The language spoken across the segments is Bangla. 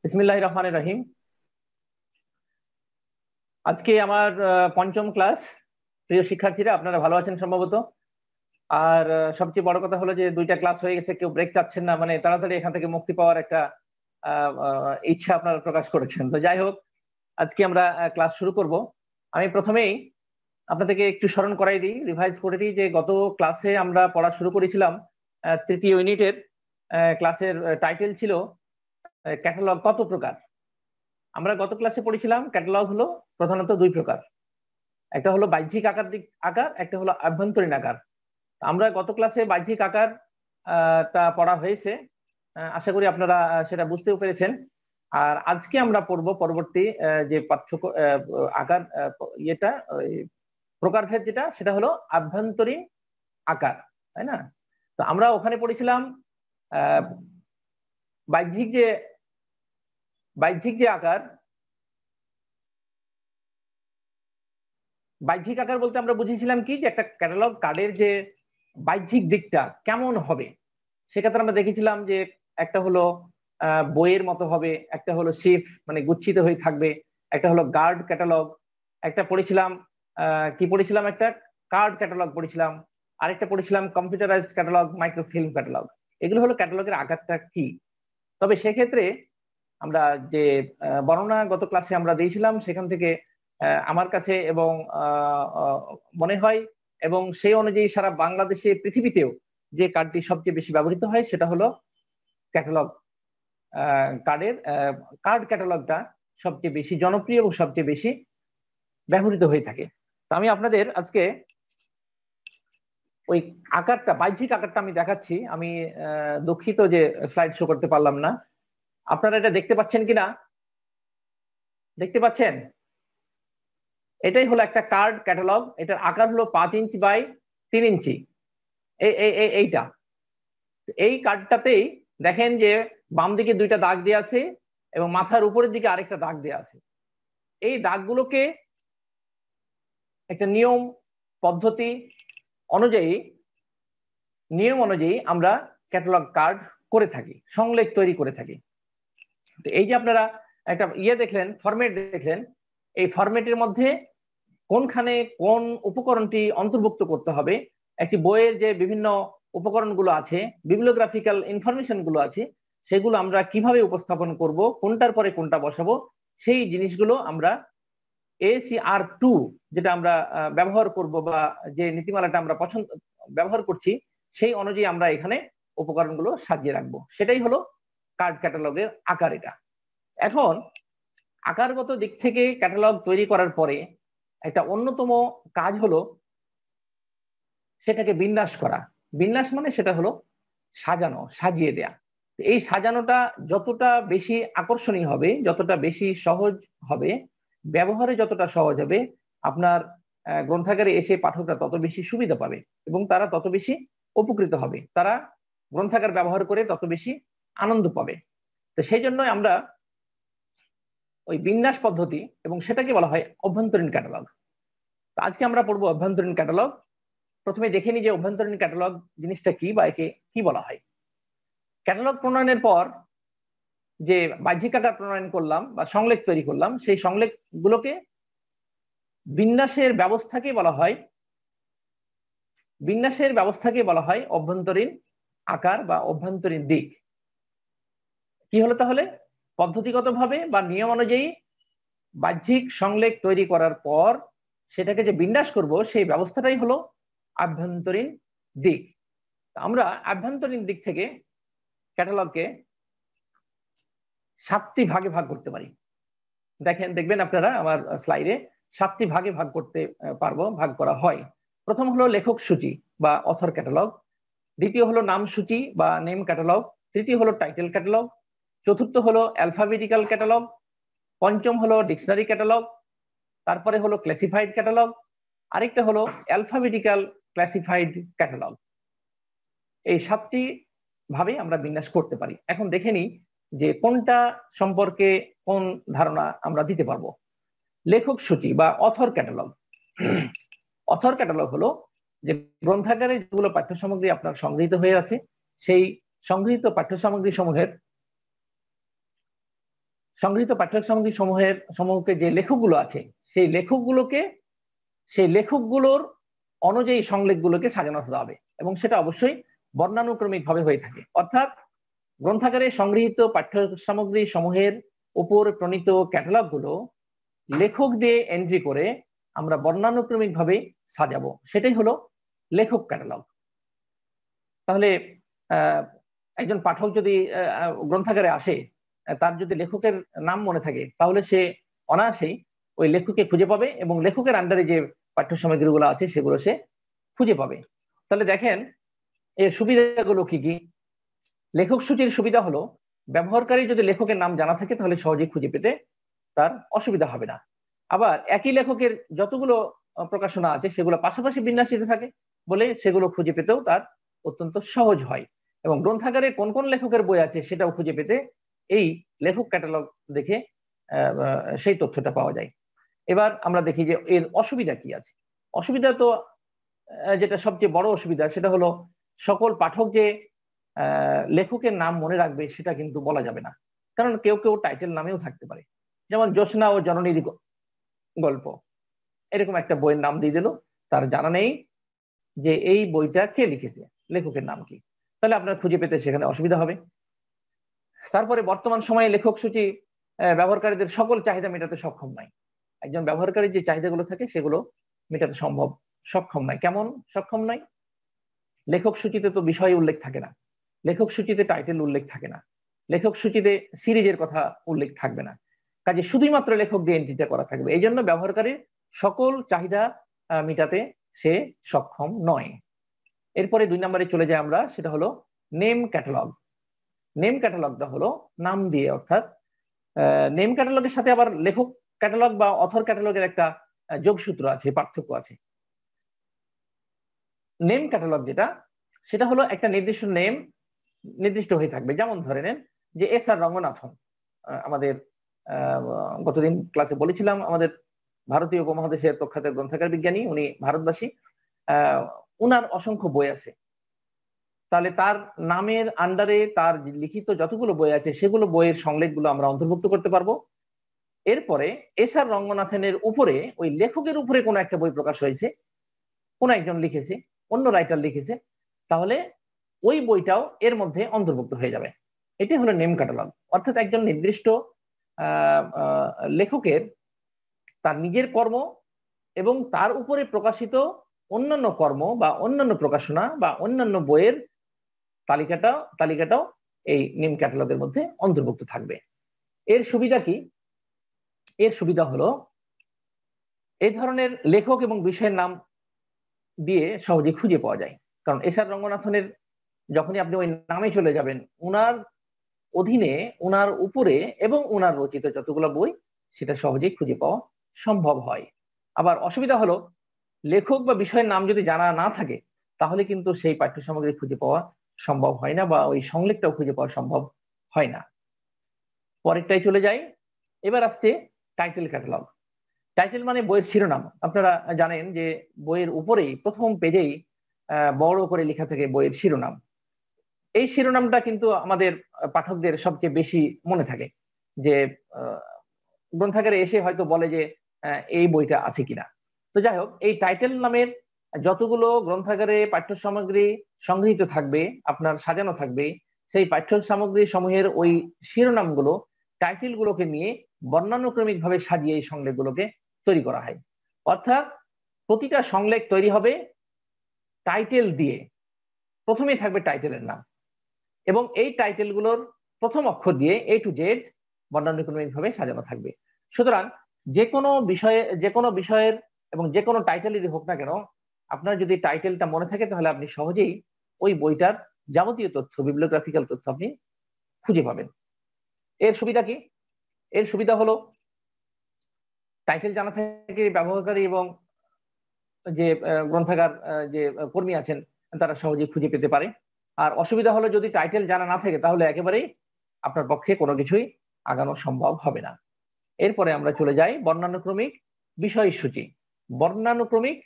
বিসমিল্লাহির রহমানির রহিম। আজকে আমার পঞ্চম ক্লাস। প্রিয় শিক্ষার্থীরা, আপনারা ভালো আছেন সম্ভবত। আর সবচেয়ে বড় কথা হলো যে দুইটা ক্লাস হয়ে গেছে, কেউ ব্রেক চাচ্ছেন না, মানে তাড়াতাড়ি এখান থেকে মুক্তি পাওয়ার একটা ইচ্ছা আপনারা প্রকাশ করেছেন। তো যাই হোক, আজকে আমরা ক্লাস শুরু করব। আমি প্রথমেই আপনাদেরকে একটু স্মরণ করাই দিই, রিভাইজ করে দিই যে গত ক্লাসে আমরা পড়া শুরু করেছিলাম তৃতীয় ইউনিটের ক্লাসের টাইটেল ছিল ক্যাটালগ কত প্রকার। আমরা গত ক্লাসে পড়েছিলাম ক্যাটালগ হলো প্রধানত দুই প্রকার, একটা হলো বাহ্যিক আকার, একটা হলো আভ্যন্তরীণ আকার। আমরা গত ক্লাসে বাহ্যিক আকার তা পড়া হয়েছে, আশা করি আপনারা সেটা বুঝতেও পেরেছেন। আর আজকে আমরা পড়ব পরবর্তী যে পার্থক্য আকার ইয়েটা প্রকারভেদ যেটা, সেটা হলো আভ্যন্তরীণ আকার, তাই না? তো আমরা ওখানে পড়েছিলাম বাহ্যিক যে আকার, বাহ্যিক আকার বলতে আমরা বুঝেছিলাম কি, যে একটা ক্যাটালগ কার্ডের যে বাহ্যিক দিকটা কেমন হবে সেক্ষেত্রে আমরা দেখেছিলাম যে একটা হলো বইয়ের মতো হবে, একটা হলো শিফ মানে গুচ্ছিত হয়ে থাকবে, একটা হলো গার্ড ক্যাটালগ, একটা পড়েছিলাম একটা কার্ড ক্যাটালগ পড়েছিলাম, আরেকটা পড়েছিলাম কম্পিউটারাইজড ক্যাটালগ, মাইক্রোফিল্ম ক্যাটালগ। এগুলো হলো ক্যাটালগের আকারটা কি। তবে সেক্ষেত্রে আমরা যে বর্ণনা গত ক্লাসে আমরা দিয়েছিলাম সেখান থেকে আমার কাছে এবং মনে হয় এবং সেই অনুযায়ী সারা বাংলাদেশে পৃথিবীতেও যে কার্ডটি সবচেয়ে বেশি ব্যবহৃত হয় সেটা হলো ক্যাটালগ কার্ড ক্যাটালগটা সবচেয়ে বেশি জনপ্রিয় এবং সবচেয়ে বেশি ব্যবহৃত হয়ে থাকে। তো আমি আপনাদের আজকে ওই আকারটা, বাহ্যিক আকারটা আমি দেখাচ্ছি। আমি দুঃখিত যে স্লাইড শো করতে পারলাম না। আপনারা এটা দেখতে পাচ্ছেন কিনা? দেখতে পাচ্ছেন? এটাই হলো একটা কার্ড ক্যাটালগ। এটার আকার হলো 5 ইঞ্চি বাই 3 ইঞ্চি। এইটা, এই কার্ডটাতেই দেখেন যে বাম দিকে দুইটা দাগ দেওয়া আছে এবং মাথার উপরের দিকে আরেকটা দাগ দেওয়া আছে। এই দাগগুলোকে একটা নিয়ম অনুযায়ী আমরা ক্যাটালগ কার্ড করে থাকি, সংলেখ তৈরি করে থাকি। তো এই যে আপনারা একটা দেখলেন, ফরম্যাট দেখলেন, এই ফরম্যাটের মধ্যে কোনখানে কোন উপকরণটি অন্তর্ভুক্ত করতে হবে, একটি বইয়ের যে বিভিন্ন উপকরণগুলো আছে, বিবলিওগ্রাফিক্যাল ইনফরমেশন গুলো আছে, সেগুলো আমরা কিভাবে উপস্থাপন করব, কোনটার পরে কোনটা বসাবো, সেই জিনিসগুলো আমরা ACR2 যেটা আমরা ব্যবহার করব বা যে নীতিমালাটা আমরা ব্যবহার করছি সেই অনুযায়ী আমরা এখানে উপকরণগুলো সাজিয়ে রাখবো। সেটাই হলো কার্ড ক্যাটালগের আকার। এটা এখন আকারগত দিক থেকে ক্যাটালগ তৈরি করার পরে একটা অন্যতম কাজ হলো সেটাকে বিন্যাস করা। বিন্যাস মানে সেটা হলো সাজানো, সাজিয়ে দেয়া। এই সাজানোটা যতটা বেশি আকর্ষণীয় হবে, যতটা বেশি সহজ হবে, ব্যবহারে যতটা সহজ হবে, আপনার গ্রন্থাগারে এসে পাঠকরা তত বেশি সুবিধা পাবে এবং তারা তত বেশি উপকৃত হবে, তারা গ্রন্থাগার ব্যবহার করে তত বেশি আনন্দ পাবে। তো সেই জন্য আমরা ওই বিন্যাস পদ্ধতি, এবং সেটাকে বলা হয় অভ্যন্তরীণ ক্যাটালগ। তো আজকে আমরা পড়বো অভ্যন্তরীণ ক্যাটালগ। প্রথমে দেখে নিই যে অভ্যন্তরীণ ক্যাটালগ জিনিসটা কি বা একে কি বলা হয়। ক্যাটালগ প্রণয়নের পর যে বাহ্যিক আকার প্রণয়ন করলাম বা সংলেখ তৈরি করলাম, সেই সংলেখ গুলোকে বিন্যাসের ব্যবস্থাকে বলা হয় অভ্যন্তরীণ আকার বা অভ্যন্তরীণ দিক। কি হলো তাহলে? পদ্ধতিগতভাবে বা নিয়ম অনুযায়ী বাহ্যিক সংলেখ তৈরি করার পর সেটাকে যে বিন্যাস করব, সেই ব্যবস্থাটাই হলো আভ্যন্তরীণ দিক। আমরা আভ্যন্তরীণ দিক থেকে ক্যাটালগকে 7টি ভাগে ভাগ করতে পারি। দেখবেন আপনারা আমার স্লাইডে 7টি ভাগে ভাগ করতে পারবো, ভাগ করা হয়। প্রথম হলো লেখক সূচি বা অথর ক্যাটালগ, দ্বিতীয় হলো নাম সূচি বা নেম ক্যাটালগ, তৃতীয় হলো টাইটেল ক্যাটালগ, চতুর্থ হলো অ্যালফাবেটিক্যাল ক্যাটালগ, পঞ্চম হলো ডিকশনারি ক্যাটালগ, তারপরে হলো ক্লাসিফাইড ক্যাটালগ, আরেকটা হলো অ্যালফাবেটিক্যাল ক্লাসিফাইড ক্যাটালগ। এই 7টি ভাবে আমরা বিন্যাস করতে পারি। এখন দেখে নিই যে কোনটা সম্পর্কে কোন ধারণা আমরা দিতে পারবো। লেখক সূচি বা অথর ক্যাটালগ। অথর ক্যাটালগ হলো যে গ্রন্থাগারে যেগুলো পাঠ্য সামগ্রী আপনার সংগৃহীত হয়ে আছে, সেই সংগৃহীত পাঠ্য সামগ্রী সমূহের সংগৃহীত পাঠ্য সামগ্রী সমূহকে যে লেখকগুলো আছে সেই লেখকগুলোর অনুযায়ী সংলেখগুলোকে সাজানো হতে হবে, এবং সেটা অবশ্যই বর্ণানুক্রমিক ভাবে হয়ে থাকে। অর্থাৎ গ্রন্থাগারে সংগৃহীত পাঠ্য সামগ্রী সমূহের উপর প্রণীত ক্যাটালগ গুলো লেখক দিয়ে এন্ট্রি করে আমরা বর্ণানুক্রমিক ভাবে সাজাবো, সেটাই হলো লেখক ক্যাটালগ। তাহলে একজন পাঠক যদি গ্রন্থাগারে আসে, তার যদি লেখকের নাম মনে থাকে, তাহলে সে অনায়াসেই ওই লেখককে খুঁজে পাবে এবং লেখকের আন্ডারে যে পাঠ্য সামগ্রীগুলো আছে সেগুলো সে খুঁজে পাবে। তাহলে দেখেন এর সুবিধাগুলো কি কি। লেখক সূচির সুবিধা হলো ব্যবহারকারী যদি লেখকের নাম জানা থাকে তাহলে সহজেই খুঁজে পেতে তার অসুবিধা হবে না। আবার একই লেখকের যতগুলো প্রকাশনা আছে সেগুলো পাশাপাশি বিন্যাসিত থাকে বলে সেগুলো খুঁজে পেতেও তার অত্যন্ত সহজ হয়, এবং গ্রন্থাগারে কোন কোন লেখকের বই আছে সেটাও খুঁজে পেতে এই লেখক ক্যাটালগ দেখে সেই তথ্যটা পাওয়া যায়। এবার আমরা দেখি যে এর অসুবিধা কি আছে। অসুবিধা তো যেটা সবচেয়ে বড় অসুবিধা সেটা হলো সকল পাঠক যে লেখকের নাম মনে রাখবে সেটা কিন্তু বলা যাবে না, কারণ কেউ কেউ টাইটেল নামেও থাকতে পারে। যেমন জ্যোৎস্না ও জননীর গল্প, এরকম একটা বইয়ের নাম দিয়ে দিল, তার জানা নেই যে এই বইটা কে লিখেছে, লেখকের নাম কি, তাহলে আপনার খুঁজে পেতে সেখানে অসুবিধা হবে। তারপরে বর্তমান সময়ে লেখক সূচি ব্যবহারকারীদের সকল চাহিদা মেটাতে সক্ষম নয়। একজন ব্যবহারকারীর যে চাহিদাগুলো থাকে সেগুলো মেটাতে সক্ষম নয়। কেমন সক্ষম নয়? লেখক সূচিতে তো বিষয় উল্লেখ থাকে না, লেখক সূচিতে টাইটেল উল্লেখ থাকে না, লেখক সূচিতে সিরিজের কথা উল্লেখ থাকবে না, কাজে শুধুমাত্র লেখক দিয়ে এন্ট্রিটা করা থাকবে। এই জন্য ব্যবহারকারীর সকল চাহিদা মেটাতে সে সক্ষম নয়। এরপরে 2 নম্বরে চলে যাই আমরা, সেটা হলো নেম ক্যাটালগ। নেম ক্যাটালগটা হলো নাম দিয়ে, অর্থাৎ নেম ক্যাটালগের সাথে আবার লেখক ক্যাটালগ বা অথর ক্যাটালগের একটা যোগসূত্র আছে, পার্থক্য আছে। নেম ক্যাটালগ যেটা, সেটা হলো একটা নির্দিষ্ট নেম নির্দিষ্ট হয়ে থাকবে। যেমন ধরে নেন যে এস.আর. রঙ্গনাথন, আমাদের গতদিন ক্লাসে বলেছিলাম আমাদের ভারতীয় উপমহাদেশের প্রখ্যাত গ্রন্থাগার বিজ্ঞানী, উনি ভারতবাসী, উনার অসংখ্য বই আছে। তাহলে তার নামের আন্ডারে তার লিখিত যতগুলো বই আছে সেগুলো বইয়ের সংলেখগুলো আমরা অন্তর্ভুক্ত করতে পারবো। এরপরে এস.আর. রঙ্গনাথনের উপরে ওই লেখকের উপরে কোনো একটা বই প্রকাশ হয়েছে, কোন একজন লিখেছে, অন্য রাইটার লিখেছে, তাহলে ওই বইটাও এর মধ্যে অন্তর্ভুক্ত হয়ে যাবে। এটি হলো নেম ক্যাটালগ। অর্থাৎ একজন নির্দিষ্ট লেখকের তার নিজের কর্ম এবং তার উপরে প্রকাশিত অন্যান্য কর্ম বা অন্যান্য প্রকাশনা বা অন্যান্য বইয়ের তালিকাটাও এই নেম ক্যাটালগের মধ্যে অন্তর্ভুক্ত থাকবে। এর সুবিধা কি? এর সুবিধা হলো এই ধরনের লেখক এবং বিষয়ের নাম দিয়ে সহজে খুঁজে পাওয়া যায়। কারণ এস.আর. রঙ্গনাথনের যখনই আপনি ওই নামে চলে যাবেন, উনার অধীনে, উনার উপরে এবং উনার রচিত যতগুলো বই সেটা সহজেই খুঁজে পাওয়া সম্ভব হয়। আবার অসুবিধা হলো লেখক বা বিষয়ের নাম যদি জানা না থাকে তাহলে কিন্তু সেই পাঠ্য সামগ্রী খুঁজে পাওয়া সম্ভব হয় না, বা ওই সংলেখটাও খুঁজে পাওয়া সম্ভব হয় না। পরেরটাই চলে যাই। এবার আসছে টাইটেল ক্যাটালগ। টাইটেল মানে বইয়ের শিরোনাম। আপনারা জানেন যে বইয়ের উপরেই প্রথম পেজেই বড় করে লেখা থাকে বইয়ের শিরোনাম। এই শিরোনামটা কিন্তু আমাদের পাঠকদের সবচেয়ে বেশি মনে থাকে, যে গ্রন্থাগারে এসে হয়তো বলে যে এই বইটা আছে কিনা। তো যাই হোক, এই টাইটেল নামের যতগুলো গ্রন্থাগারে পাঠ্য সামগ্রী সংগৃহীত থাকবে, আপনার সাজানো থাকবে, সেই পাঠ্য সামগ্রী সমূহের ওই শিরোনামগুলো, টাইটেল গুলোকে নিয়ে বর্ণানুক্রমিক ভাবে সাজিয়ে এই সংলেখগুলোকে তৈরি করা হয়। অর্থাৎ প্রতিটা সংলেখ তৈরি হবে টাইটেল দিয়ে। প্রথমেই থাকবে টাইটেলের নাম, এবং এই টাইটেল গুলোর প্রথম অক্ষর দিয়ে A to Z বর্ণানুক্রমিক ভাবে সাজানো থাকবে। সুতরাং যে কোনো বিষয়ের এবং যে কোনো টাইটেলেরই হোক না কেন, আপনার যদি টাইটেলটা মনে থাকে তাহলে আপনি সহজেই ওই বইটার যাবতীয় তথ্য, বিবলিওগ্রাফিক্যাল তথ্য আপনি খুঁজে পাবেন। এর সুবিধা কি? এর সুবিধা হলো টাইটেল জানা থাকে ব্যবহারকারী এবং যে গ্রন্থাগার যে কর্মী আছেন তারা সহজেই খুঁজে পেতে পারে। আর অসুবিধা হলো যদি টাইটেল জানা না থাকে তাহলে একেবারেই আপনার পক্ষে কোনো কিছুই আগানো সম্ভব হবে না। এরপরে আমরা চলে যাই বর্ণানুক্রমিক বিষয়সূচি। বর্ণানুক্রমিক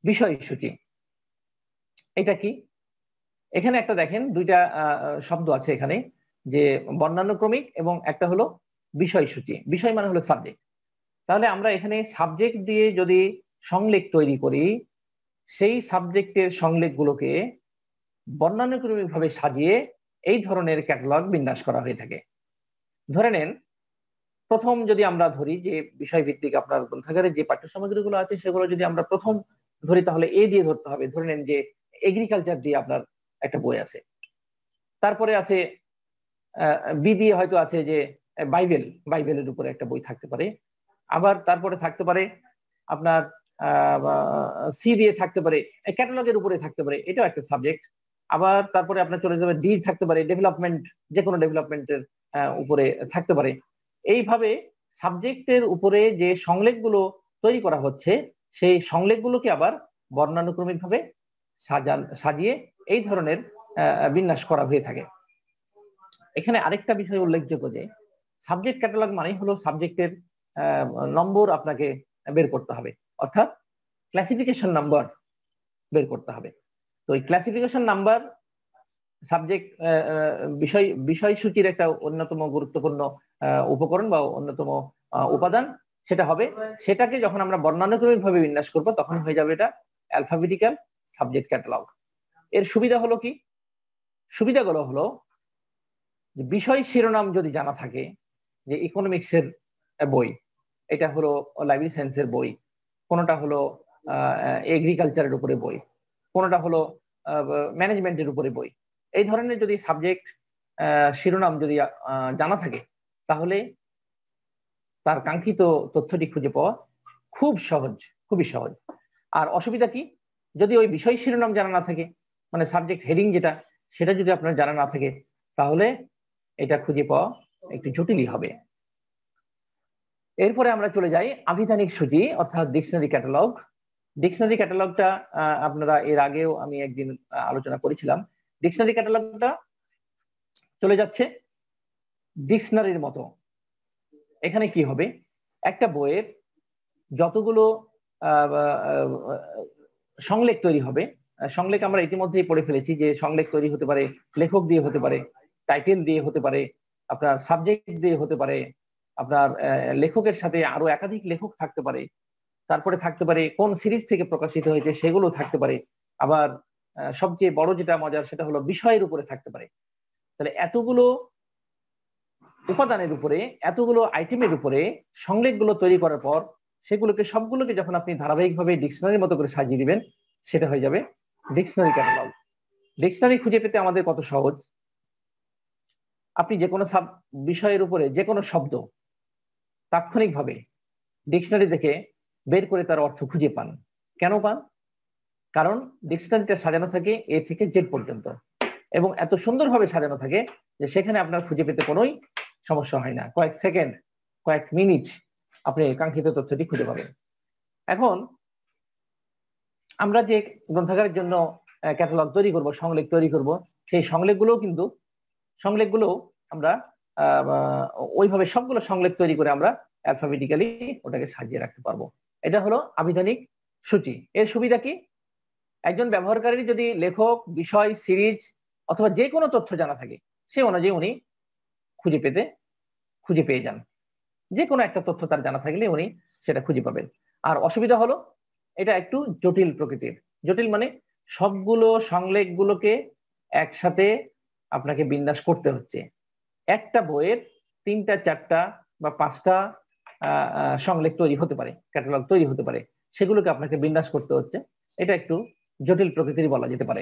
বিষয়সূচি এটা কি? এখানে একটা দেখেন দুইটা শব্দ আছে এখানে, যে বর্ণানুক্রমিক এবং একটা হলো বিষয়সূচি, বিষয় মানে হলো সাবজেক্ট। তাহলে আমরা এখানে সাবজেক্ট দিয়ে যদি সংলেখ তৈরি করি, সেই সাবজেক্টের সংলেখগুলোকে বর্ণানুক্রমিক ভাবে সাজিয়ে এই ধরনের ক্যাটালগ বিন্যাস করা হয়ে থাকে। ধরে নেন, প্রথম যদি আমরা ধরি যে বিষয়ভিত্তিক আপনার গ্রন্থাগারে যে পাঠ্য সামগ্রীগুলো আছে সেগুলো যদি আমরা প্রথম ধরি, তাহলে এ দিয়ে ধরতে হবে। ধরে নেন যে এগ্রিকালচার দিয়ে আপনার একটা বই আছে, তারপরে আছে বি দিয়ে হয়তো আছে যে বাইবেলের উপরে একটা বই থাকতে পারে, আবার তারপরে থাকতে পারে আপনার সি দিয়ে থাকতে পারে ক্যাটালগের উপরে থাকতে পারে, এটাও একটা সাবজেক্ট। আবার তারপরে আপনার চলে যাবে ডি থাকতে পারে ডেভেলপমেন্ট, যে কোনো ডেভেলপমেন্টের উপরে থাকতে পারে। এইভাবে সাবজেক্টের উপরে যে সংলেখগুলো তৈরি করা হচ্ছে সেই সংলেখগুলোকে আবার বর্ণানুক্রমিক ভাবে সাজিয়ে এই ধরনের বিন্যাস করা হয়ে থাকে। এখানে আরেকটা বিষয় উল্লেখযোগ্য যে সাবজেক্ট ক্যাটালগ মানেই হলো সাবজেক্টের নম্বর আপনাকে বের করতে হবে, অর্থাৎ ক্লাসিফিকেশন নাম্বার বের করতে হবে। তো এই ক্লাসিফিকেশন নাম্বার সাবজেক্ট বিষয়সূচির একটা অন্যতম গুরুত্বপূর্ণ উপকরণ বা অন্যতম উপাদান সেটা হবে। সেটাকে যখন আমরা বর্ণানুক্রমিক ভাবে বিন্যাস করব তখন হয়ে যাবে এটা অ্যালফাবেটিক্যাল সাবজেক্ট ক্যাটালগ। এর সুবিধা হলো কি? সুবিধাগুলো হলো বিষয় শিরোনাম যদি জানা থাকে, যে ইকোনমিক্সের বই, এটা হলো লাইব্রেরি সায়েন্সের বই, কোনটা হলো এগ্রিকালচারের উপরে বই, কোনটা হলো ম্যানেজমেন্টের উপরে বই, এই ধরনের যদি সাবজেক্ট শিরোনাম যদি জানা থাকে তাহলে তার কাঙ্ক্ষিত তথ্যটি খুঁজে পাওয়া খুব সহজ, খুবই সহজ। আর অসুবিধা কি? যদি ওই বিষয় শিরোনাম জানা না থাকে, মানে সাবজেক্ট হেডিং যেটা, সেটা যদি আপনার জানা না থাকে তাহলে এটা খুঁজে পাওয়া একটু জটিলই হবে। এরপরে আমরা চলে যাই আভিধানিক সূচি অর্থাৎ ডিকশনারি ক্যাটালগ। ডিকশনারি ক্যাটালগটা আপনারা এর আগেও আমি একদিন আলোচনা করেছিলাম। ডিকশনারি ক্যাটালগটা চলে যাচ্ছে ডিকশনারির মতো। এখানে কি হবে, একটা বইয়ের যতগুলো সংলেখ তৈরি হবে, সংলেখ আমরা ইতিমধ্যেই পড়ে ফেলেছি যে সংলেখ তৈরি হতে পারে লেখক দিয়ে, হতে পারে টাইটেল দিয়ে, হতে পারে আপনার সাবজেক্ট দিয়ে, হতে পারে আপনার লেখকের সাথে আরো একাধিক লেখক থাকতে পারে, তারপরে থাকতে পারে কোন সিরিজ থেকে প্রকাশিত হয়েছে সেগুলো থাকতে পারে, আবার সবচেয়ে বড় যেটা মজার সেটা হলো বিষয়ের উপরে থাকতে পারে। তাহলে এতগুলো উপাদানের উপরে, এতগুলো আইটেমের উপরে সংলেখগুলো তৈরি করার পর সেগুলোকে সবগুলোকে যখন আপনি ধারাবাহিকভাবে ডিকশনারির মতো করে সাজিয়ে দিবেন, সেটা হয়ে যাবে ডিকশনারি ক্যাটালগ। ডিকশনারি খুঁজে পেতে আমাদের কত সহজ। আপনি যে কোনো বিষয়ের উপরে যে কোনো শব্দ তাৎক্ষণিকভাবে ডিকশনারি থেকে বের করে তার অর্থ খুঁজে পান। কেন পান? কারণ ডিকশনারিটা সাজানো থাকে এ থেকে জেড পর্যন্ত, এবং এত সুন্দরভাবে সাজানো থাকে যে সেখানে আপনার খুঁজে পেতে কোনোই সমস্যা হয় না। কয়েক সেকেন্ড, কয়েক মিনিট আপনি কাঙ্ক্ষিত তথ্যটি খুঁজে পাবেন। এখন আমরা যে গ্রন্থাগারের জন্য ক্যাটালগ তৈরি করব, সংলেখ তৈরি করব, সেই সংলেখগুলো আমরা ওইভাবে সবগুলো সংলেখ তৈরি করে আমরা অ্যালফাবেটিক্যালি ওটাকে সাজিয়ে রাখতে পারবো। এটা হলো আভিধানিক সূচি। এর সুবিধা কি? একজন ব্যবহারকারীর যদি লেখক, বিষয়, সিরিজ অথবা যে কোনো তথ্য জানা থাকে, সে অনুযায়ী উনি খুঁজে পেয়ে যান। যে কোনো একটা তথ্য তার জানা থাকলে উনি সেটা খুঁজে পাবেন। আর অসুবিধা হলো এটা একটু জটিল প্রকৃতির। জটিল মানে সবগুলো সংলেখগুলোকে একসাথে আপনাকে বিন্যাস করতে হচ্ছে। একটা বইয়ের 3টা 4টা বা 5টা সংলেখ তৈরি হতে পারে, ক্যাটালগ তৈরি হতে পারে, সেগুলোকে আপনাকে বিন্যাস করতে হচ্ছে। এটা একটু জটিল প্রকৃতির বলা যেতে পারে।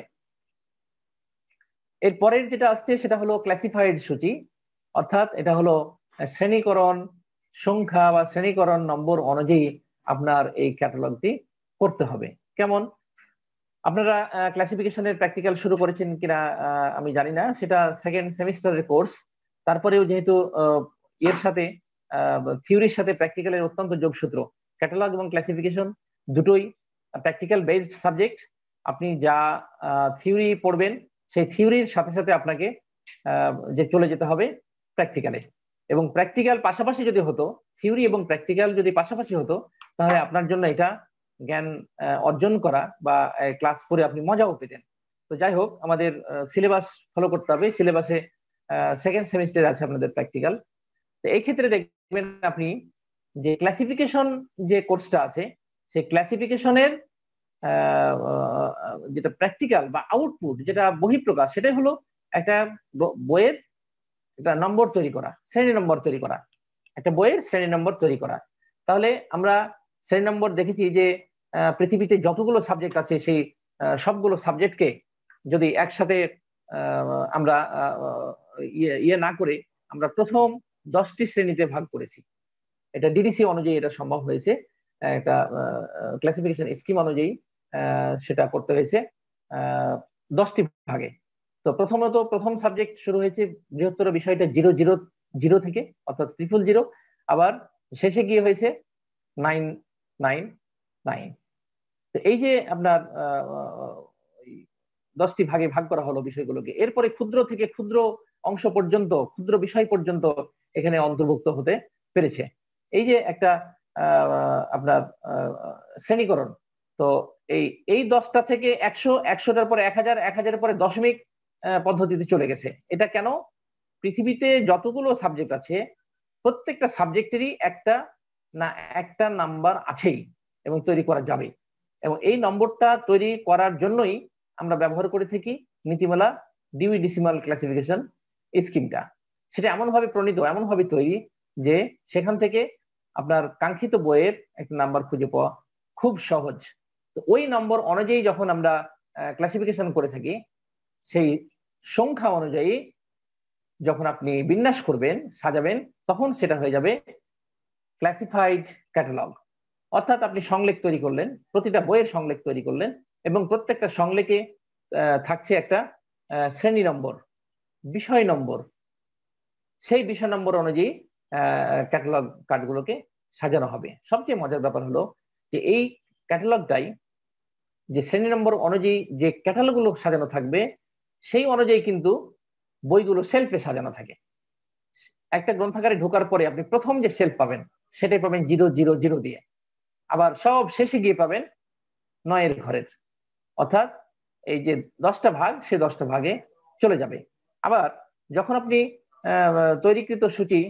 এর পরের যেটা আসছে সেটা হলো ক্লাসিফাইড সূচি, অর্থাৎ এটা হলো শ্রেণীকরণ সংখ্যা বা শ্রেণীকরণ নম্বর অনুযায়ী আপনার এই ক্যাটালগটি করতে হবে। কেমন? আপনারা ক্লাসিফিকেশনের প্র্যাকটিক্যাল শুরু করেছেন কিনা আমি জানি না, সেটা সেকেন্ড সেমিস্টারের কোর্স। তারপরেও যেহেতু এর সাথে থিওরির সাথে প্র্যাকটিক্যালের অত্যন্ত যোগসূত্র, ক্যাটালগ এবং ক্লাসিফিকেশন দুটোই প্র্যাকটিক্যাল বেসড সাবজেক্ট। আপনি যা থিওরি পড়বেন সেই থিওরির সাথে সাথে আপনাকে যে চলে যেতে হবে প্র্যাকটিক্যালে, এবং প্র্যাকটিক্যাল পাশাপাশি যদি হতো, থিওরি এবং প্র্যাকটিক্যাল যদি পাশাপাশি হতো, তাহলে আপনার জন্য এটা জ্ঞান অর্জন করা বা ক্লাস করে আপনি মজাও পেতেন। তো যাই হোক, আমাদের সিলেবাস ফলো করতে হবে। সিলেবাসে সেকেন্ড সেমিস্টারে আছে আপনাদের প্র্যাকটিক্যাল। তো এই ক্ষেত্রে দেখবেন আপনি যে ক্লাসিফিকেশন যে কোর্সটা আছে সেই ক্লাসিফিকেশনের যেটা প্র্যাকটিক্যাল বা আউটপুট যেটা বহিঃপ্রকাশ সেটাই হলো একটা বইয়ের একটা নম্বর তৈরি করা, শ্রেণী নম্বর তৈরি করা, একটা বইয়ের শ্রেণী নম্বর তৈরি করা। তাহলে আমরা শ্রেণী নম্বর দেখেছি যে পৃথিবীতে যতগুলো সাবজেক্ট আছে সেই সবগুলো সাবজেক্টকে যদি একসাথে আমরা ইয়ে না করে আমরা প্রথম 10টি শ্রেণীতে ভাগ করেছি। এটা ডিডিসি অনুযায়ী এটা সম্ভব হয়েছে, একটা ক্লাসিফিকেশন স্কিম অনুযায়ী সেটা করতে হয়েছে 10টি ভাগে। তো প্রথমত প্রথম সাবজেক্ট শুরু হয়েছে বৃহত্তর বিষয়টা 000 থেকে, অর্থাৎ 000, আবার শেষে গিয়ে হয়েছে 999। তো এই যে আপনার 10টি ভাগে ভাগ করা হলো বিষয়গুলোকে, এরপরে ক্ষুদ্র থেকে ক্ষুদ্র অংশ পর্যন্ত, ক্ষুদ্র বিষয় পর্যন্ত এখানে অন্তর্ভুক্ত হতে পেরেছে। এই যে একটা আপনার শ্রেণীকরণ। তো এই 10টা থেকে 100, 100টার পরে 1000, 1000-এর পরে দশমিক পদ্ধতিতে চলে গেছে। এটা কেন? পৃথিবীতে যতগুলো সাবজেক্ট আছে প্রত্যেকটা সাবজেক্টেরই একটা নাম্বার আছেই এবং তৈরি করা যাবে, এবং এই নম্বরটা তৈরি করার জন্যই আমরা ব্যবহার করে থাকি নীতিমালা ডিউই ডেসিমাল ক্লাসিফিকেশন স্কিমটা। সেটা এমন ভাবে প্রণীত, এমন ভাবে তৈরি যে সেখান থেকে আপনার কাঙ্ক্ষিত বইয়ের একটা নাম্বার খুঁজে পাওয়া খুব সহজ। তো ওই নম্বর অনুযায়ী যখন আমরা ক্লাসিফিকেশন করে থাকি, সেই সংখ্যা অনুযায়ী যখন আপনি বিন্যাস করবেন, সাজাবেন, তখন সেটা হয়ে যাবে ক্লাসিফাইড ক্যাটালগ। অর্থাৎ আপনি সংলেখ তৈরি করলেন, প্রতিটা বইয়ের সংলেখ তৈরি করলেন, এবং প্রত্যেকটা সংলেখে থাকছে একটা শ্রেণী নম্বর, বিষয় নম্বর। সেই বিষয় নম্বর অনুযায়ী ক্যাটালগ কার্ডগুলোকে সাজানো হবে। সবচেয়ে মজার ব্যাপার হলো যে এই ক্যাটালগটাই, যে শ্রেণী নম্বর অনুযায়ী যে ক্যাটালগুলো সাজানো থাকবে, সেই অনুযায়ী কিন্তু বইগুলো শেলফে সাজানো থাকে। একটা গ্রন্থাগারে ঢোকার পরে আপনি প্রথম যে শেলফ পাবেন সেটাই পাবেন 000 দিয়ে, আবার সব শেষে গিয়ে পাবেন 9-এর ঘরের, অর্থাৎ এই যে 10টা ভাগ, সে 10টা ভাগে চলে যাবে। আবার যখন আপনি তৈরিকৃত সূচি,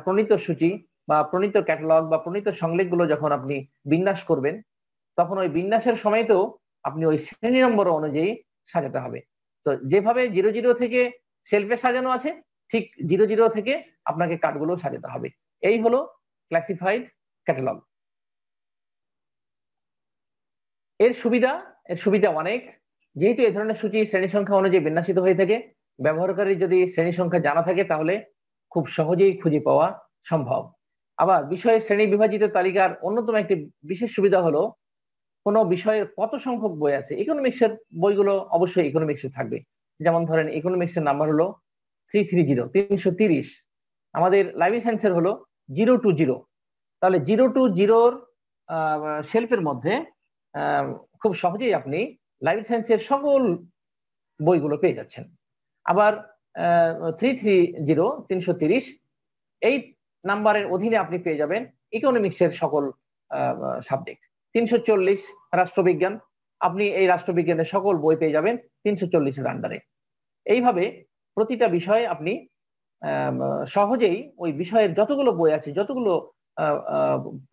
প্রণীত সূচি বা প্রণীত ক্যাটালগ বা প্রণীত সংলেখগুলো যখন আপনি বিন্যাস করবেন, তখন ওই বিন্যাসের সময়তেও আপনি ওই শ্রেণী নম্বর অনুযায়ী সাজাতে হবে। তো যেভাবে 00 থেকে শেলফে সাজানো আছে, ঠিক 00 থেকে আপনাকে কার্ডগুলো সাজাতে হবে। এই হলো ক্লাসিফাইড ক্যাটালগ। এর সুবিধা অনেক। যেহেতু এই ধরনের সূচি শ্রেণী সংখ্যা অনুযায়ী বিন্যাসিত হয়ে থাকে, ব্যবহারকারী যদি শ্রেণী সংখ্যা জানা থাকে তাহলে খুব সহজেই খুঁজে পাওয়া সম্ভব। আবার বিষয়ের শ্রেণী বিভাজিত তালিকার অন্যতম একটি বিশেষ সুবিধা হলো কোনো বিষয়ের কত সংখ্যক বই আছে। ইকোনমিক্সের বইগুলো অবশ্যই ইকোনমিক্সে থাকবে। যেমন ধরেন ইকোনমিক্সের নাম্বার হলো 330, আমাদের লাইব্রেরি সায়েন্সের হলো 020। তাহলে 020-র শেলফের মধ্যে খুব সহজেই আপনি লাইব্রেরি সায়েন্সের সকল বইগুলো পেয়ে যাচ্ছেন। আবার 330 এই নাম্বারের অধীনে আপনি পেয়ে যাবেন ইকোনমিক্সের সকল সাবজেক্ট। 340 রাষ্ট্রবিজ্ঞান, আপনি এই রাষ্ট্রবিজ্ঞানের সকল বই পেয়ে যাবেন 340-এর আন্ডারে। এইভাবে প্রতিটা বিষয়ে আপনি সহজেই ওই বিষয়ের যতগুলো বই আছে, যতগুলো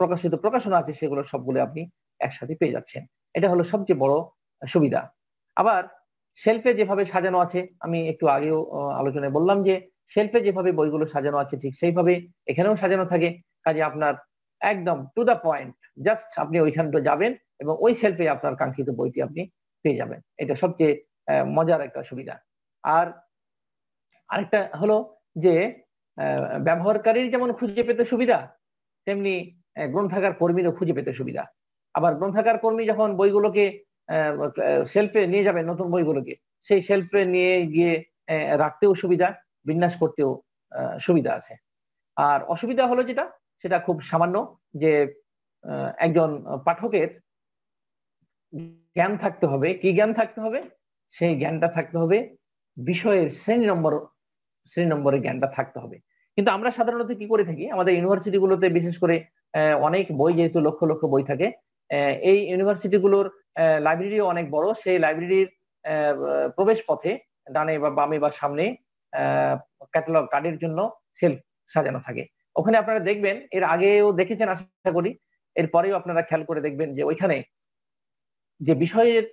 প্রকাশিত প্রকাশনা আছে, সেগুলো সবগুলো আপনি একসাথে পেয়ে যাচ্ছেন। এটা হলো সবচেয়ে বড় সুবিধা। আবার শেলফে যেভাবে সাজানো আছে, আমি একটু আগেও আলোচনায় বললাম যে শেলফে যেভাবে বইগুলো সাজানো আছে ঠিক সেইভাবে এখানেও সাজানো থাকে। কাজে আপনার একদম টু দা পয়েন্ট, জাস্ট আপনি ওইখানটা যাবেন এবং ওই শেলফে আপনার কাঙ্ক্ষিত বইটি আপনি পেয়ে যাবেন। এটা সবচেয়ে মজার একটা সুবিধা। আর আরেকটা হলো যে ব্যবহারকারীর যেমন খুঁজে পেতে সুবিধা, তেমনি গ্রন্থাগার কর্মীরও খুঁজে পেতে সুবিধা। আবার গ্রন্থাগার কর্মী যখন বইগুলোকে শেলফে নিয়ে যাবে, নতুন বইগুলোকে সেই শেলফে নিয়ে গিয়ে রাখতেও সুবিধা, বিন্যাস করতেও সুবিধা আছে। আর অসুবিধা হলো যেটা, সেটা খুব সামান্য, যে একজন পাঠকের জ্ঞান থাকতে হবে। কি জ্ঞান থাকতে হবে? সেই জ্ঞানটা থাকতে হবে বিষয়ের শ্রেণী নম্বরের জ্ঞানটা থাকতে হবে। কিন্তু আমরা সাধারণত কি করে থাকি, আমাদের ইউনিভার্সিটিগুলোতে বিশেষ করে অনেক বই, যেহেতু লক্ষ লক্ষ বই থাকে, এই ইউনিভার্সিটিগুলোর লাইব্রেরিও অনেক বড়। সেই লাইব্রেরির প্রবেশ পথে ডানে বা বামে বা সামনে ক্যাটালগ কার্ডের জন্য সেলফ সাজানো থাকে। ওখানে আপনারা দেখবেন, এর আগেও দেখেছেন আশা করি, এরপরেও আপনারা খেয়াল করে দেখবেন যে ওইখানে যে বিষয়ের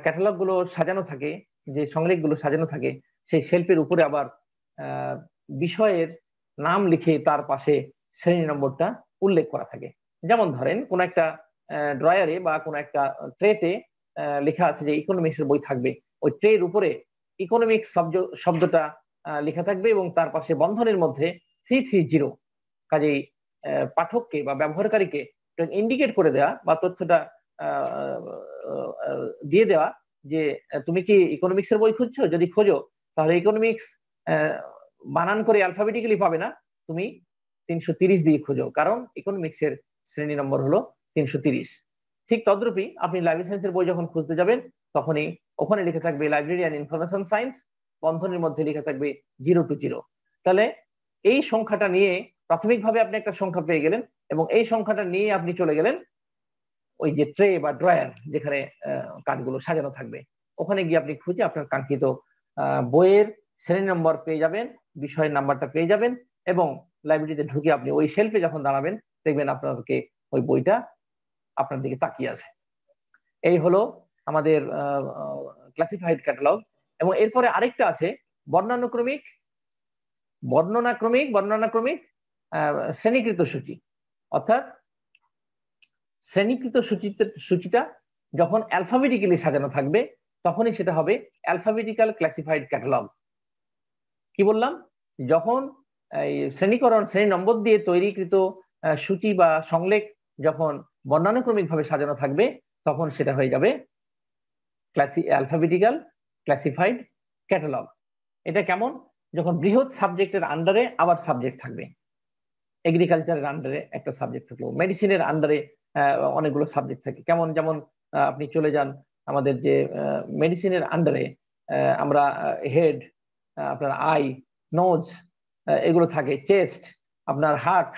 ক্যাটালগ গুলো সাজানো থাকে, যে সংলেখ গুলো সাজানো থাকে, সেই শেলফের উপরে আবার বিষয়ের নাম লিখে তার পাশে শ্রেণী নম্বরটা উল্লেখ করা থাকে। যেমন ধরেন কোন একটা ড্রয়ারে বা কোন একটা ট্রেতে লেখা আছে যে ইকোনমিক্স এর বই থাকবে, ওই ট্রের উপরে ইকোনমিক্স শব্দটা লেখা থাকবে এবং তার পাশে বন্ধনের মধ্যে 330। কাজেই পাঠককে বা ব্যবহারকারীকে ইন্ডিকেট করে দেওয়া বা তথ্যটা দিয়ে দেওয়া যে তুমি কি ইকোনমিক্স এর বই খুঁজছো, যদি খোঁজো তাহলে ইকোনমিক্স বানান করে অ্যালফাবেটিক্যালি পাবে না, তুমি 330 দিয়ে খোঁজো, কারণ ইকোনমিক্স এর শ্রেণী নম্বর হলো 330। ঠিক তদ্রূপই আপনি লাইব্রেরি সায়েন্সের বই যখন খুঁজতে যাবেন তখনই ওখানে লিখে থাকবে লাইব্রেরি অ্যান্ড ইনফরমেশন সায়েন্স, বন্ধনের মধ্যে লেখা থাকবে 020। তাহলে এই সংখ্যাটা নিয়ে প্রাথমিকভাবে আপনি একটা সংখ্যা পেয়ে গেলেন এবং এই সংখ্যাটা নিয়ে আপনি চলে গেলেন ওই যে ট্রে বা ড্রয়ার যেখানে কার্ডগুলো সাজানো থাকবে, ওখানে গিয়ে আপনি খুঁজে আপনার কাঙ্ক্ষিত বইয়ের শ্রেণী নম্বর পেয়ে যাবেন, বিষয়ের নাম্বারটা পেয়ে যাবেন এবং লাইব্রেরিতে ঢুকে আপনি ওই শেলফে যখন দাঁড়াবেন দেখবেন আপনাকে ওই বইটা আপনার দিকে তাকিয়ে আছে। এই হলো আমাদের ক্লাসিফাইড ক্যাটালগ। এবং এরপরে আরেকটা আছে বর্ণানুক্রমিক বর্ণনাক্রমিক শ্রেণীকৃত সূচি। অর্থাৎ শ্রেণীকৃত সূচিটা যখন অ্যালফাবেটিক্যালি সাজানো থাকবে তখনই সেটা হবে অ্যালফাবেটিক্যাল ক্লাসিফাইড ক্যাটালগ। কি বললাম? যখন শ্রেণীকরণ শ্রেণী নম্বর দিয়ে তৈরিকৃত সূচি বা সংলেখ যখন বর্ণানুক্রমিক ভাবে সাজানো থাকবে তখন সেটা হয়ে যাবে অ্যালফাবেটিক্যাল ক্লাসিফাইড ক্যাটালগ। এটা কেমন? যখন বৃহৎ সাবজেক্টের আন্ডারে আবার সাবজেক্ট থাকবে, এগ্রিকালচারের আন্ডারে একটা সাবজেক্ট থাকলো, মেডিসিনের আন্ডারে অনেকগুলো সাবজেক্ট থাকে। কেমন? যেমন আপনি চলে যান আমাদের যে মেডিসিনের আন্ডারে আমরা হেড, আপনার আই, নোজ এগুলো থাকে, চেস্ট, আপনার হার্ট,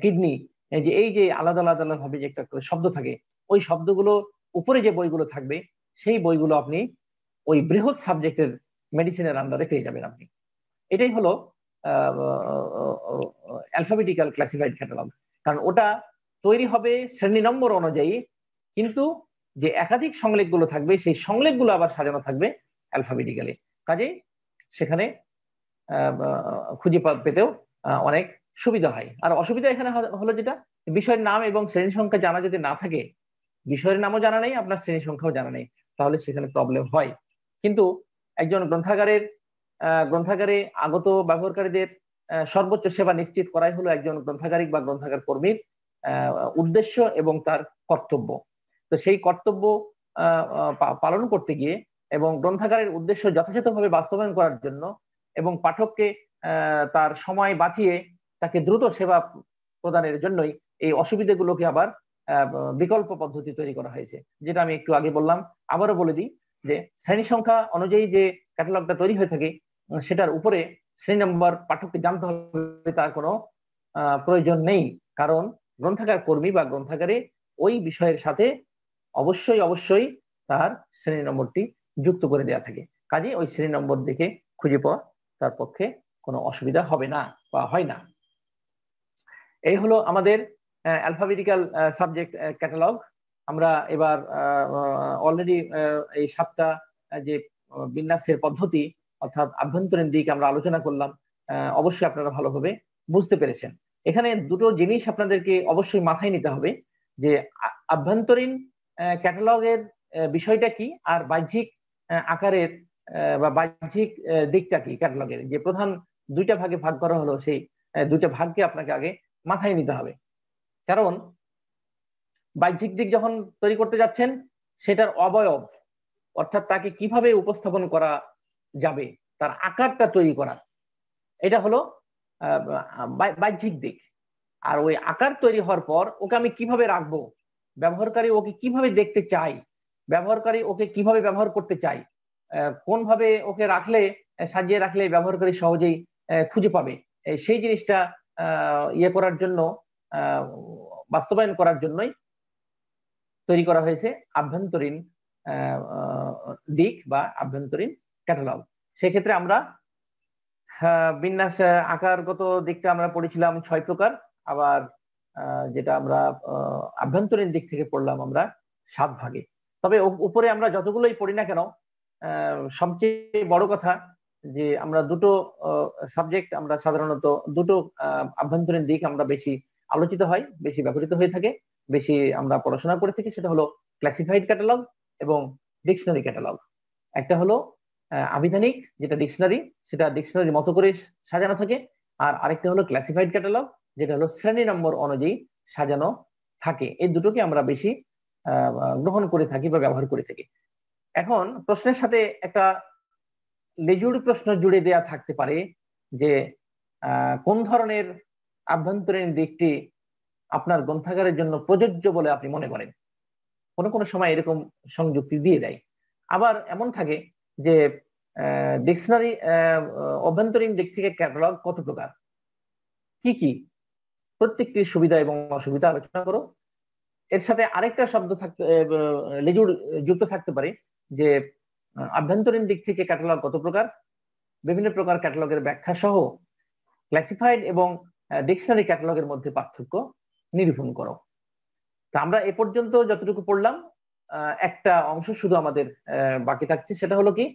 কিডনি, এই যে আলাদা আলাদা ভাবে যে একটা শব্দ থাকে, ওই শব্দগুলো উপরে যে বইগুলো থাকবে সেই বইগুলো আপনি ওই বৃহৎ সাবজেক্টের মেডিসিনের আন্ডারে পেয়ে যাবেন আপনি। এটাই হলো অ্যালফাবেটিক্যাল ক্লাসিফাইড ক্যাটালগ। কারণ ওটা তৈরি হবে শ্রেণী নম্বর অনুযায়ী, কিন্তু যে একাধিক সংলেখগুলো থাকবে সেই সংলেখগুলো আবার সাজানো থাকবে অ্যালফাবেটিক্যালি। কাজেই সেখানে খুঁজে পেতেও অনেক সুবিধা হয়। আর অসুবিধা এখানে হলো যেটা, বিষয়ের নাম এবং শ্রেণী সংখ্যা জানা যদি না থাকে, বিষয়ের নামও জানা নেই, আপনার শ্রেণী সংখ্যাও জানা নেই, তাহলে সেখানে প্রবলেম হয়। কিন্তু একজন গ্রন্থাগারে আগত ব্যবহারকারীদের সর্বোচ্চ সেবা নিশ্চিত করাই হলো একজন গ্রন্থাগারিক বা গ্রন্থাগার কর্মীর উদ্দেশ্য এবং তার কর্তব্য। তো সেই কর্তব্য পালন করতে গিয়ে এবং গ্রন্থাগারের উদ্দেশ্য যথাযথভাবে বাস্তবায়ন করার জন্য এবং পাঠককে তার সময় বাঁচিয়ে তাকে দ্রুত সেবা প্রদানের জন্যই এই অসুবিধাগুলোকে আবার বিকল্প পদ্ধতি তৈরি করা হয়েছে, যেটা আমি একটু আগে বললাম। আবারও বলে দিই যে শ্রেণী সংখ্যা অনুযায়ী যে ক্যাটালগটা তৈরি হয়ে থাকে সেটার উপরে শ্রেণী নম্বর পাঠককে জানতে হবে তার কোনো প্রয়োজন নেই, কারণ গ্রন্থাগার কর্মী বা গ্রন্থাগারে ওই বিষয়ের সাথে অবশ্যই তার শ্রেণী নম্বরটি যুক্ত করে দেওয়া থাকে। কাজে ওই শ্রেণী নম্বর দেখে খুঁজে পাওয়া তার পক্ষে কোনো অসুবিধা হবে না বা হয় না। এই হলো আমাদের অ্যালফাবেটিক্যাল সাবজেক্ট ক্যাটালগ। আমরা এবার অলরেডি এই 7টা যে বিন্যাসের পদ্ধতি অর্থাৎ আভ্যন্তরীণ দিক আমরা আলোচনা করলাম, অবশ্যই আপনারা ভালোভাবে বুঝতে পেরেছেন। এখানে দুটো জিনিস আপনাদেরকে অবশ্যই মাথায় নিতে হবে, যে আভ্যন্তরীণ ক্যাটালগের বিষয়টা কি আর বাহ্যিক আকারের বা বাহ্যিক দিকটা কি ক্যাটালগের। যে প্রধান দুইটা ভাগে ভাগ করা হলো, সেই দুইটা ভাগকে আপনাকে আগে মাথায় নিতে হবে। কারণ বাহ্যিক দিক যখন তৈরি করতে যাচ্ছেন সেটার অবয়ব অর্থাৎ তাকে কিভাবে উপস্থাপন করা যাবে, তার আকারটা তৈরি করা, এটা হলো বাহ্যিক দিক। আর ওই আকার তৈরি হওয়ার পর ওকে আমি কিভাবে রাখবো, ব্যবহারকারী ওকে কিভাবে দেখতে চাই, ব্যবহারকারী ওকে কিভাবে ব্যবহার করতে চাই, কোন ভাবে ওকে রাখলে সাজিয়ে রাখলে ব্যবহারকারী সহজেই খুঁজে পাবে, সেই জিনিসটা ইয়ে করার জন্য বাস্তবায়ন করার জন্যই তৈরি করা হয়েছে আভ্যন্তরীণ দিক বা আভ্যন্তরীণ ক্যাটালগ। সেক্ষেত্রে আমরা বিন্যাস আকারগত দিকটা আমরা পড়েছিলাম 6 প্রকার, আবার যেটা আমরা আভ্যন্তরীণ দিক থেকে পড়লাম আমরা 7 ভাগে। তবে উপরে আমরা যতগুলোই পড়ি না কেন, সবচেয়ে বড় কথা যে আমরা দুটো সাবজেক্ট, আমরা সাধারণত দুটো আভ্যন্তরীণ দিক আমরা বেশি আলোচিত হয়, বেশি ব্যবহৃত হয়ে থাকে, বেশি আমরা পড়াশোনা করে থাকি। সেটা হলো ক্লাসিফাইড ক্যাটালগ এবং ডিকশনারি ক্যাটালগ। একটা হলো আবিধানিক, যেটা ডিকশনারি, সেটা ডিকশনারির মতো করে সাজানো থাকে, আর আরেকটা হলো ক্লাসিফাইড ক্যাটালগ, যেটা হলো শ্রেণী নম্বর অনুযায়ী সাজানো থাকে। এই দুটোকে আমরা বেশি গ্রহণ করে থাকি বা ব্যবহার করে থাকি। এখন প্রশ্নের সাথে একটা লেজুড় প্রশ্ন জুড়ে দেয়া থাকতে পারে যে কোন ধরনের আভ্যন্তরীণ দিকটি আপনার গ্রন্থাগারের জন্য প্রযোজ্য বলে আপনি মনে করেন। কোনো কোনো সময় এরকম সংযুক্তি দিয়ে দেয়। আবার এমন থাকে যে ডিকশনারি অভ্যন্তরীণ দিক থেকে ক্যাটালগ কত প্রকার, কি কি, প্রত্যেকটির সুবিধা এবং অসুবিধা আলোচনা করো। এর সাথে আরেকটা শব্দ থাকতে লেজুড় যুক্ত থাকতে পারে যে আভ্যন্তরীণ দিক থেকে ক্যাটালগ কত প্রকার, বিভিন্ন প্রকার ক্যাটালগের ব্যাখ্যা সহ ক্লাসিফাইড এবং ডিকশনারি ক্যাটালগের মধ্যে পার্থক্য নিরূপণ করো। তা আমরা এ পর্যন্ত যতটুকু পড়লাম, একটা অংশ শুধু আমাদের বাকি থাকছে, সেটা হলো কি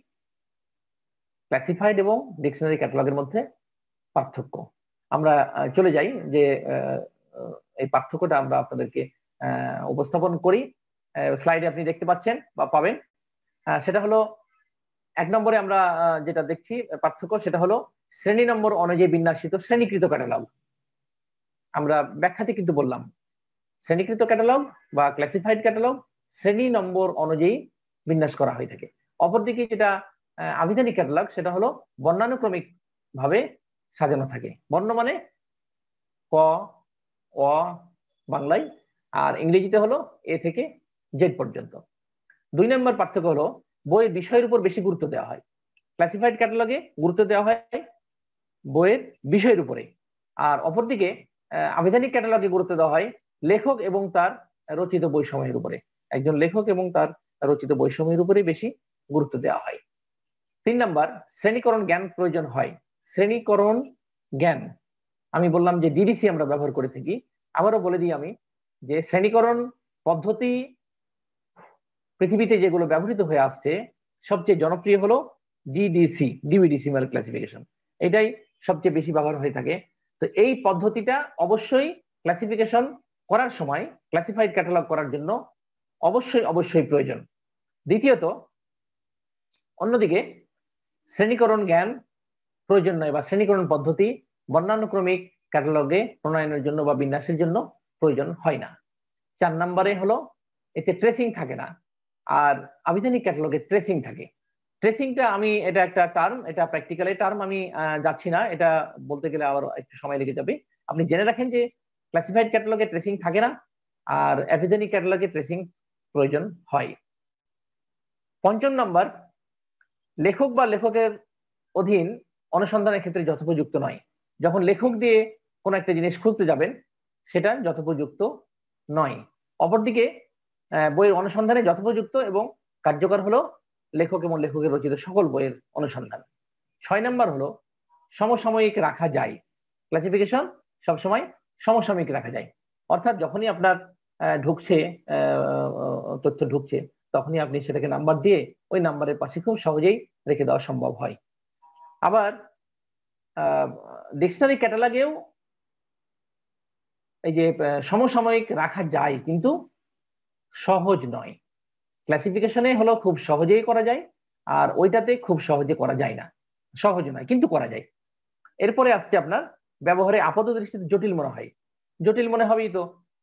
ক্লাসিফাইড এবং ডিকশনারি ক্যাটালগের মধ্যে পার্থক্য। আমরা চলে যাই যে এই পার্থক্যটা আমরা আপনাদেরকে উপস্থাপন করি। স্লাইডে আপনি দেখতে পাচ্ছেন বা পাবেন। সেটা হলো 1 নম্বরে আমরা যেটা দেখছি পার্থক্য, সেটা হলো শ্রেণী নম্বর অনুযায়ী বিন্যাসিত শ্রেণীকৃত ক্যাটালগ। আমরা ব্যাখ্যাতে কিন্তু বললাম শ্রেণীকৃত ক্যাটালগ বা ক্লাসিফাইড ক্যাটালগ শ্রেণী নম্বর অনুযায়ী বিন্যাস করা হয়ে থাকে। অপরদিকে যেটা আবিধানিক ক্যাটালগ, সেটা হলো বর্ণানুক্রমিক ভাবে সাজানো থাকে। বর্ণ মানে ক, অ বাংলায়, আর ইংরেজিতে হলো এ থেকে জেড পর্যন্ত। 2 নম্বর পার্থক্য হলো বইয়ের বিষয়ের উপর বেশি গুরুত্ব দেওয়া হয়। ক্লাসিফাইড ক্যাটালগে গুরুত্ব দেওয়া হয় বইয়ের বিষয়ের উপরে, আর অপরদিকে আবিধানিক ক্যাটালগে গুরুত্ব দেওয়া হয় লেখক এবং তার রচিত বইসমূহের উপরে। একজন লেখক এবং তার রচিত বইসমূহের উপরে বেশি গুরুত্ব দেওয়া হয়। 3 নাম্বার, শ্রেণীকরণ জ্ঞান প্রয়োজন হয়। শ্রেণীকরণ জ্ঞান আমি বললাম যে ডিডিসি আমরা ব্যবহার করে থাকি। আবারও বলে দিই আমি যে শ্রেণীকরণ পদ্ধতি পৃথিবীতে যেগুলো ব্যবহৃত হয়ে আসছে সবচেয়ে জনপ্রিয় হলো ডিডিসি, ডিভিডিসিমাল ক্লাসিফিকেশন। এটাই সবচেয়ে বেশি ব্যবহার হয়ে থাকে। তো এই পদ্ধতিটা অবশ্যই ক্লাসিফিকেশন করার সময়, ক্লাসিফাইড ক্যাটালগ করার জন্য অবশ্যই প্রয়োজন। দ্বিতীয়ত, অন্যদিকে শ্রেণীকরণ জ্ঞান প্রয়োজন নয় বা শ্রেণীকরণ পদ্ধতি বর্ণানুক্রমিক ক্যাটালগে প্রণয়নের জন্য বা বিন্যাসের জন্য প্রয়োজন হয় না। 4 নম্বরে হলো এতে ট্রেসিং থাকে না, আর আবিধানিক ক্যাটালগে ট্রেসিং থাকে। ট্রেসিংটা আমি এটা একটা টার্ম, এটা প্র্যাকটিক্যালি টার্ম, আমি যাচ্ছি না, এটা বলতে গেলে আবার একটু সময় লেগে যাবে। আপনি জেনে রাখেন যে ক্লাসিফাইড ক্যাটালগে ট্রেসিং থাকে না, আর আবিধানিক ক্যাটালগে ট্রেসিং প্রয়োজন হয়। 5 নম্বর, লেখক বা লেখকের অধীন অনুসন্ধানের ক্ষেত্রে যথোপযুক্ত নয়। যখন লেখক দিয়ে কোন একটা জিনিস খুঁজতে যাবেন সেটা যথোপযুক্ত নয়। অপরদিকে বইয়ের অনুসন্ধানে যথোপযুক্ত এবং কার্যকর হলো লেখক এবং লেখকের রচিত সকল বইয়ের অনুসন্ধান। 6 নম্বর হলো সমসাময়িক রাখা যায়। ক্লাসিফিকেশন সবসময় সমসাময়িক রাখা যায়, অর্থাৎ যখনই আপনার ঢুকছে তথ্য ঢুকছে তখনই আপনি সেটাকে নাম্বার দিয়ে ওই নাম্বারের পাশে খুব সহজেই রেখে দেওয়া সম্ভব হয়। আবার ডিকশনারি ক্যাটালগেও এই যে সমসাময়িক রাখা যায় কিন্তু সহজ নয়। ক্লাসিফিকেশনে হলো খুব সহজেই করা যায়, আর ওইটাতে খুব সহজে করা যায় না। সহজ নয় কিন্তু করা যায়। এরপরে আসছে আপনার ব্যবহারে আপাত দৃষ্টিতে জটিল মনে হয়। জটিল মনে হবেই তো,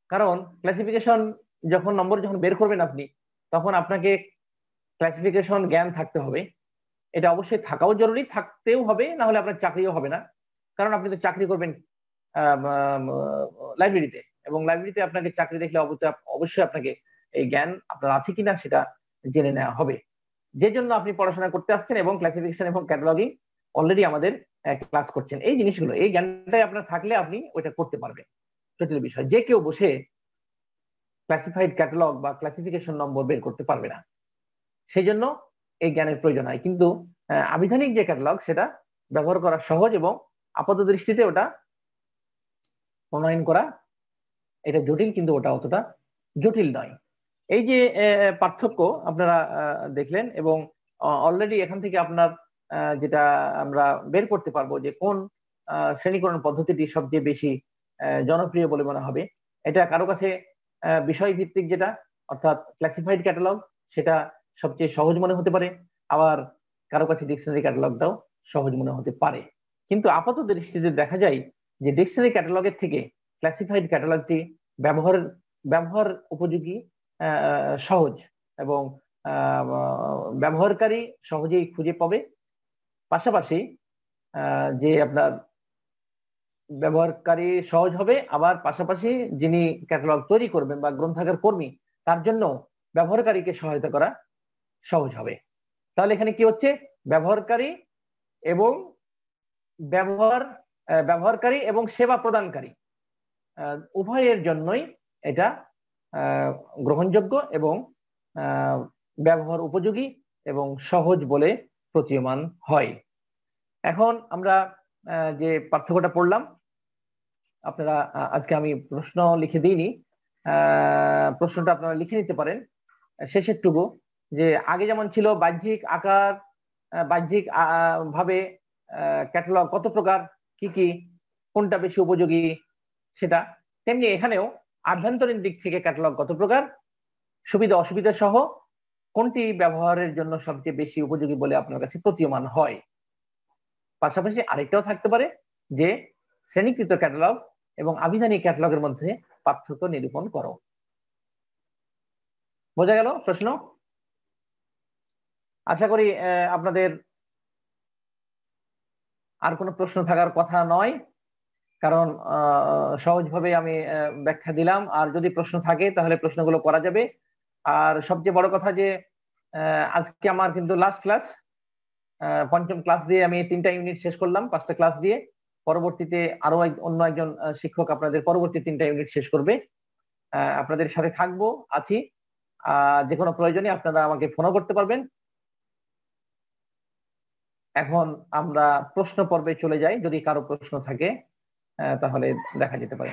কারণ ক্লাসিফিকেশন নম্বর যখন বের করবেন আপনি, তখন আপনাকে ক্লাসিফিকেশন জ্ঞান থাকতে হবে। এটা অবশ্যই থাকাও জরুরি, থাকতেও হবে, না হলে আপনার চাকরিও হবে না। কারণ আপনি তো চাকরি করবেন লাইব্রেরিতে, এবং লাইব্রেরিতে আপনাকে চাকরি দেখলে অবশ্যই আপনাকে এই জ্ঞান আপনার আছে কিনা সেটা জেনে নেওয়া হবে। যে জন্য আপনি পড়াশোনা করতে আসছেন এবং ক্লাসিফিকেশন এবং ক্যাটালগিং অলরেডি আমাদের ক্লাস করছেন। এই জিনিসগুলো, এই জ্ঞানটাই আপনার থাকলে আপনি ওইটা করতে পারবেন। জটিল বিষয় যে কেউ বসে ক্লাসিফাইড ক্যাটালগ বা ক্লাসিফিকেশন নম্বর বের করতে পারবে না, সেই জন্য এই জ্ঞানের প্রয়োজন হয়। কিন্তু আবিধানিক যে ক্যাটালগ সেটা ব্যবহার করা সহজ এবং আপাত দৃষ্টিতে ওটা প্রণয়ন করা এটা জটিল, কিন্তু ওটা অতটা জটিল নয়। এই যে পার্থক্য আপনারা দেখলেন, এবং অলরেডি এখান থেকে আপনার যেটা আমরা বের করতে পারবো যে কোন শ্রেণীকরণ পদ্ধতিটি সবচেয়ে বেশি জনপ্রিয় বলে মনে হবে। এটা কারো কাছে বিষয় ভিত্তিক যেটা অর্থাৎ ক্লাসিফাইড ক্যাটালগ সেটা সবচেয়ে সহজ মনে হতে পারে, আবার কারো কাছে ডিকশনারি ক্যাটালগটাও সহজ মনে হতে পারে। কিন্তু আপাত দৃষ্টিতে দেখা যায় যে ডিকশনারি ক্যাটালগের থেকে ক্লাসিফাইড ক্যাটালগটি ব্যবহার উপযোগী, সহজ, এবং ব্যবহারকারী সহজেই খুঁজে পাবে। পাশাপাশি যে আপনার ব্যবহারকারী সহজ হবে, আবার পাশাপাশি যিনি ক্যাটালগ তৈরি করবেন বা গ্রন্থাগার কর্মী তার জন্য ব্যবহারকারীকে সহায়তা করা সহজ হবে। তাহলে এখানে কি হচ্ছে, ব্যবহারকারী এবং সেবা প্রদানকারী উভয়ের জন্যই এটা গ্রহণযোগ্য এবং ব্যবহার উপযোগী এবং সহজ বলে প্রতীয়মান হয়। এখন আমরা যে পার্থক্যটা পড়লাম, আপনারা আজকে আমি প্রশ্ন লিখে দিইনি, প্রশ্নটা আপনারা লিখে নিতে পারেন শেষেরটুকু, যে আগে যেমন ছিল বাহ্যিক আকার, বাহ্যিক ভাবে ক্যাটালগ কত প্রকার, কি কি, কোনটা বেশি উপযোগী সেটা, তেমনি এখানেও আভ্যন্তরীণ দিক থেকে ক্যাটালগ কত প্রকার, সুবিধা অসুবিধা সহ কোনটি ব্যবহারের জন্য সবচেয়ে বেশি উপযোগী বলে আপনার কাছে প্রতীয়মান হয়। পাশাপাশি আরেকটাও থাকতে পারে যে শ্রেণীকৃত ক্যাটালগ এবং আবিধানিক ক্যাটালগের মধ্যে পার্থক্য নিরূপণ করো। বোঝা গেল প্রশ্ন? আশা করি আপনাদের আর কোনো প্রশ্ন থাকার কথা নয়, কারণ সহজভাবে আমি ব্যাখ্যা দিলাম। আর যদি প্রশ্ন থাকে তাহলে প্রশ্নগুলো করা যাবে। আর সবচেয়ে বড় কথা যে আজকে আমার কিন্তু লাস্ট ক্লাস, পঞ্চম ক্লাস দিয়ে আমি 3টা ইউনিট শেষ করলাম 5টা ক্লাস দিয়ে। পরবর্তীতে আরো অন্য একজন শিক্ষক আপনাদের পরবর্তী 3টা ইউনিট শেষ করবে। আপনাদের সাথে থাকবো, আছি। যে কোনো প্রয়োজনে আপনারা আমাকে ফোনও করতে পারবেন। এখন আমরা প্রশ্ন পর্বে চলে যাই, যদি কারো প্রশ্ন থাকে তাহলে দেখা যেতে পারে।